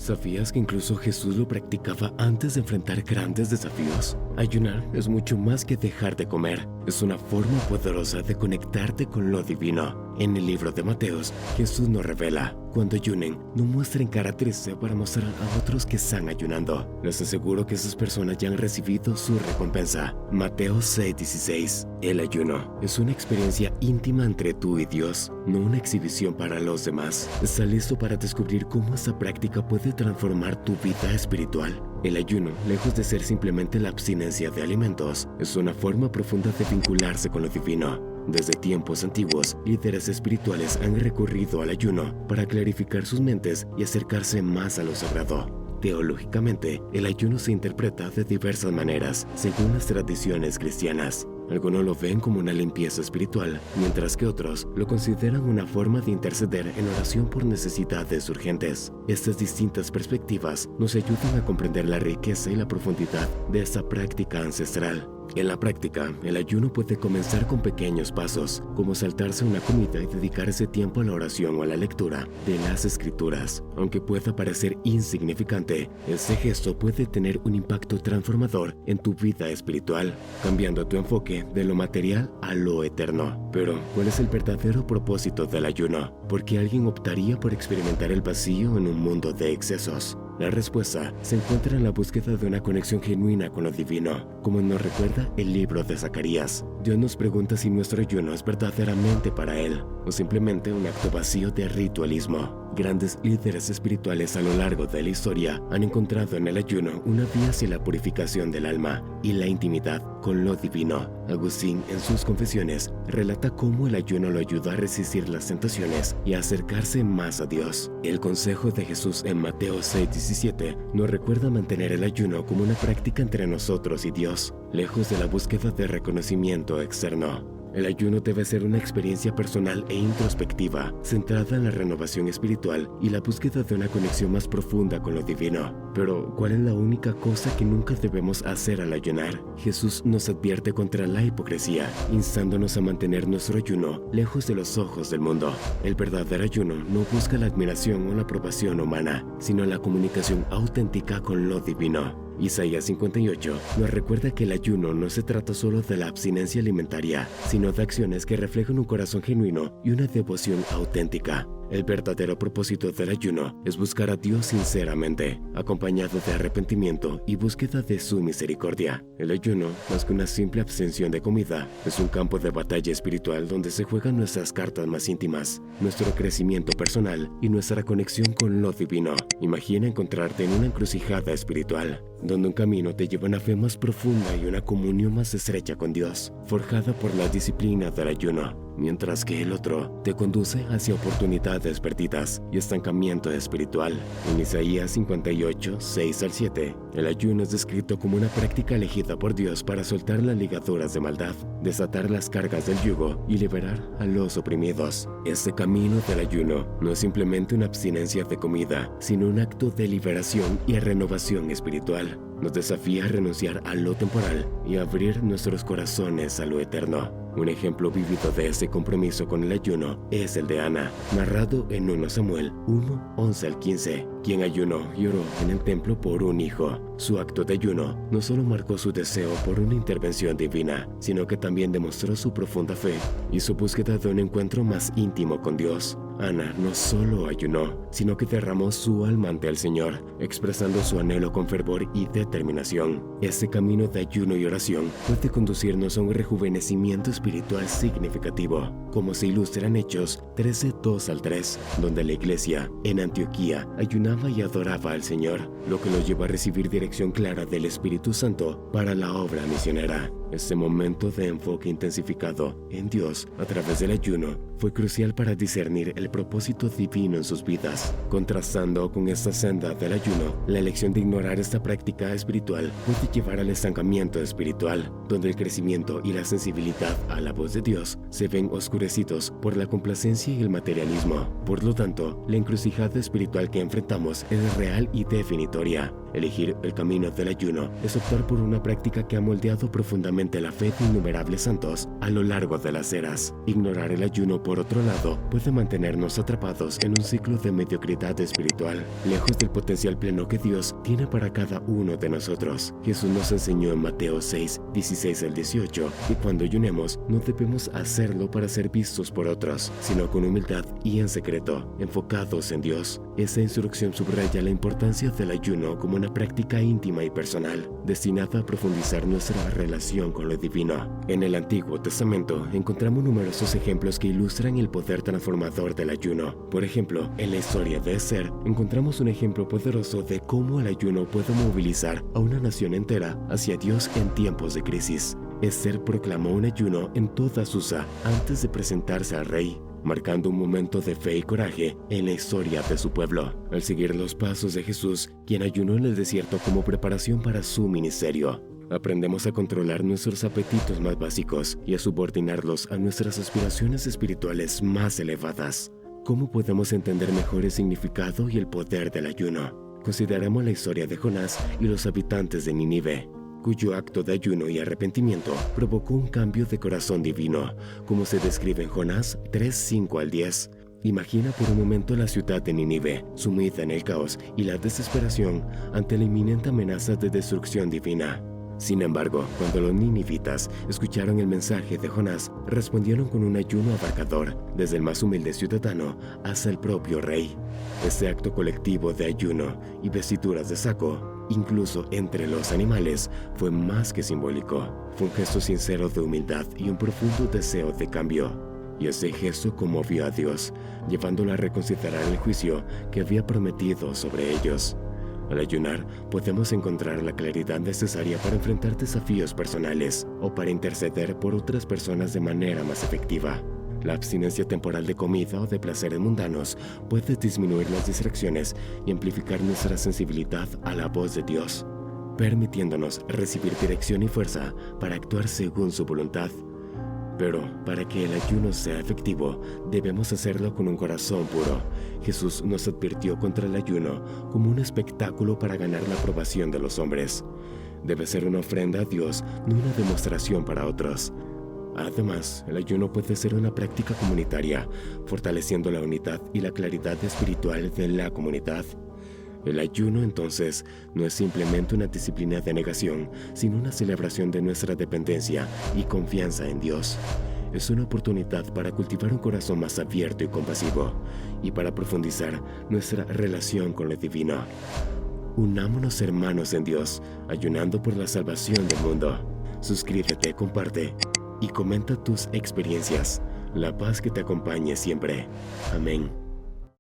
¿Sabías que incluso Jesús lo practicaba antes de enfrentar grandes desafíos? Ayunar es mucho más que dejar de comer. Es una forma poderosa de conectarte con lo divino. En el libro de Mateos, Jesús nos revela: cuando ayunen, no muestren cara triste para mostrar a otros que están ayunando. Les aseguro que esas personas ya han recibido su recompensa. Mateo 6:16. El ayuno es una experiencia íntima entre tú y Dios, no una exhibición para los demás. ¿Estás listo para descubrir cómo esta práctica puede transformar tu vida espiritual? El ayuno, lejos de ser simplemente la abstinencia de alimentos, es una forma profunda de vincularse con lo divino. Desde tiempos antiguos, líderes espirituales han recurrido al ayuno para clarificar sus mentes y acercarse más a lo sagrado. Teológicamente, el ayuno se interpreta de diversas maneras, según las tradiciones cristianas. Algunos lo ven como una limpieza espiritual, mientras que otros lo consideran una forma de interceder en oración por necesidades urgentes. Estas distintas perspectivas nos ayudan a comprender la riqueza y la profundidad de esta práctica ancestral. En la práctica, el ayuno puede comenzar con pequeños pasos, como saltarse una comida y dedicar ese tiempo a la oración o a la lectura de las Escrituras. Aunque pueda parecer insignificante, este gesto puede tener un impacto transformador en tu vida espiritual, cambiando tu enfoque de lo material a lo eterno. Pero, ¿cuál es el verdadero propósito del ayuno? ¿Por qué alguien optaría por experimentar el vacío en un mundo de excesos? La respuesta se encuentra en la búsqueda de una conexión genuina con lo divino, como nos recuerda el libro de Zacarías. Dios nos pregunta si nuestro ayuno es verdaderamente para Él, o simplemente un acto vacío de ritualismo. Grandes líderes espirituales a lo largo de la historia han encontrado en el ayuno una vía hacia la purificación del alma y la intimidad con lo divino. Agustín, en sus Confesiones, relata cómo el ayuno lo ayuda a resistir las tentaciones y a acercarse más a Dios. El consejo de Jesús en Mateo 6:17 nos recuerda mantener el ayuno como una práctica entre nosotros y Dios, lejos de la búsqueda de reconocimiento externo. El ayuno debe ser una experiencia personal e introspectiva, centrada en la renovación espiritual y la búsqueda de una conexión más profunda con lo divino. Pero, ¿cuál es la única cosa que nunca debemos hacer al ayunar? Jesús nos advierte contra la hipocresía, instándonos a mantener nuestro ayuno lejos de los ojos del mundo. El verdadero ayuno no busca la admiración o la aprobación humana, sino la comunicación auténtica con lo divino. Isaías 58 nos recuerda que el ayuno no se trata solo de la abstinencia alimentaria, sino de acciones que reflejan un corazón genuino y una devoción auténtica. El verdadero propósito del ayuno es buscar a Dios sinceramente, acompañado de arrepentimiento y búsqueda de su misericordia. El ayuno, más que una simple abstención de comida, es un campo de batalla espiritual donde se juegan nuestras cartas más íntimas, nuestro crecimiento personal y nuestra conexión con lo divino. Imagina encontrarte en una encrucijada espiritual, donde un camino te lleva a una fe más profunda y una comunión más estrecha con Dios, forjada por la disciplina del ayuno, mientras que el otro te conduce hacia oportunidades perdidas y estancamiento espiritual. En Isaías 58, 6-7, el ayuno es descrito como una práctica elegida por Dios para soltar las ligaduras de maldad, desatar las cargas del yugo y liberar a los oprimidos. Este camino del ayuno no es simplemente una abstinencia de comida, sino un acto de liberación y renovación espiritual. Nos desafía a renunciar a lo temporal y abrir nuestros corazones a lo eterno. Un ejemplo vívido de este compromiso con el ayuno es el de Ana, narrado en 1 Samuel 1, 11-15, quien ayunó y oró en el templo por un hijo. Su acto de ayuno no solo marcó su deseo por una intervención divina, sino que también demostró su profunda fe y su búsqueda de un encuentro más íntimo con Dios. Ana no solo ayunó, sino que derramó su alma ante el Señor, expresando su anhelo con fervor y determinación. Este camino de ayuno y oración puede conducirnos a un rejuvenecimiento espiritual significativo, como se ilustra en Hechos 13, 2-3, donde la iglesia en Antioquía ayunaba y adoraba al Señor, lo que lo llevó a recibir dirección clara del Espíritu Santo para la obra misionera. Este momento de enfoque intensificado en Dios a través del ayuno fue crucial para discernir el propósito divino en sus vidas. Contrastando con esta senda del ayuno, la elección de ignorar esta práctica espiritual puede llevar al estancamiento espiritual, donde el crecimiento y la sensibilidad a la voz de Dios se ven oscurecidos por la complacencia y el materialismo. Por lo tanto, la encrucijada espiritual que enfrentamos es real y definitoria. Elegir el camino del ayuno es optar por una práctica que ha moldeado profundamente únicamente la fe de innumerables santos a lo largo de las eras. Ignorar el ayuno, por otro lado, puede mantenernos atrapados en un ciclo de mediocridad espiritual, lejos del potencial pleno que Dios tiene para cada uno de nosotros. Jesús nos enseñó en Mateo 6, 16 al 18, que cuando ayunemos no debemos hacerlo para ser vistos por otros, sino con humildad y en secreto, enfocados en Dios. Esa instrucción subraya la importancia del ayuno como una práctica íntima y personal, destinada a profundizar nuestra relación con lo divino. En el Antiguo Testamento encontramos numerosos ejemplos que ilustran el poder transformador del ayuno. Por ejemplo, en la historia de Esther encontramos un ejemplo poderoso de cómo el ayuno puede movilizar a una nación entera hacia Dios en tiempos de crisis. Esther proclamó un ayuno en toda Susa antes de presentarse al rey, marcando un momento de fe y coraje en la historia de su pueblo. Al seguir los pasos de Jesús, quien ayunó en el desierto como preparación para su ministerio, aprendemos a controlar nuestros apetitos más básicos y a subordinarlos a nuestras aspiraciones espirituales más elevadas. ¿Cómo podemos entender mejor el significado y el poder del ayuno? Consideremos la historia de Jonás y los habitantes de Nínive, cuyo acto de ayuno y arrepentimiento provocó un cambio de corazón divino, como se describe en Jonás 3, 5 al 10. Imagina por un momento la ciudad de Nínive, sumida en el caos y la desesperación ante la inminente amenaza de destrucción divina. Sin embargo, cuando los ninivitas escucharon el mensaje de Jonás, respondieron con un ayuno abarcador, desde el más humilde ciudadano hasta el propio rey. Este acto colectivo de ayuno y vestiduras de saco, incluso entre los animales, fue más que simbólico. Fue un gesto sincero de humildad y un profundo deseo de cambio. Y ese gesto conmovió a Dios, llevándolo a reconsiderar el juicio que había prometido sobre ellos. Al ayunar, podemos encontrar la claridad necesaria para enfrentar desafíos personales o para interceder por otras personas de manera más efectiva. La abstinencia temporal de comida o de placeres mundanos puede disminuir las distracciones y amplificar nuestra sensibilidad a la voz de Dios, permitiéndonos recibir dirección y fuerza para actuar según su voluntad. Pero para que el ayuno sea efectivo, debemos hacerlo con un corazón puro. Jesús nos advirtió contra el ayuno como un espectáculo para ganar la aprobación de los hombres. Debe ser una ofrenda a Dios, no una demostración para otros. Además, el ayuno puede ser una práctica comunitaria, fortaleciendo la unidad y la claridad espiritual de la comunidad. El ayuno, entonces, no es simplemente una disciplina de negación, sino una celebración de nuestra dependencia y confianza en Dios. Es una oportunidad para cultivar un corazón más abierto y compasivo, y para profundizar nuestra relación con lo divino. Unámonos, hermanos en Dios, ayunando por la salvación del mundo. Suscríbete, comparte y comenta tus experiencias. La paz que te acompañe siempre. Amén.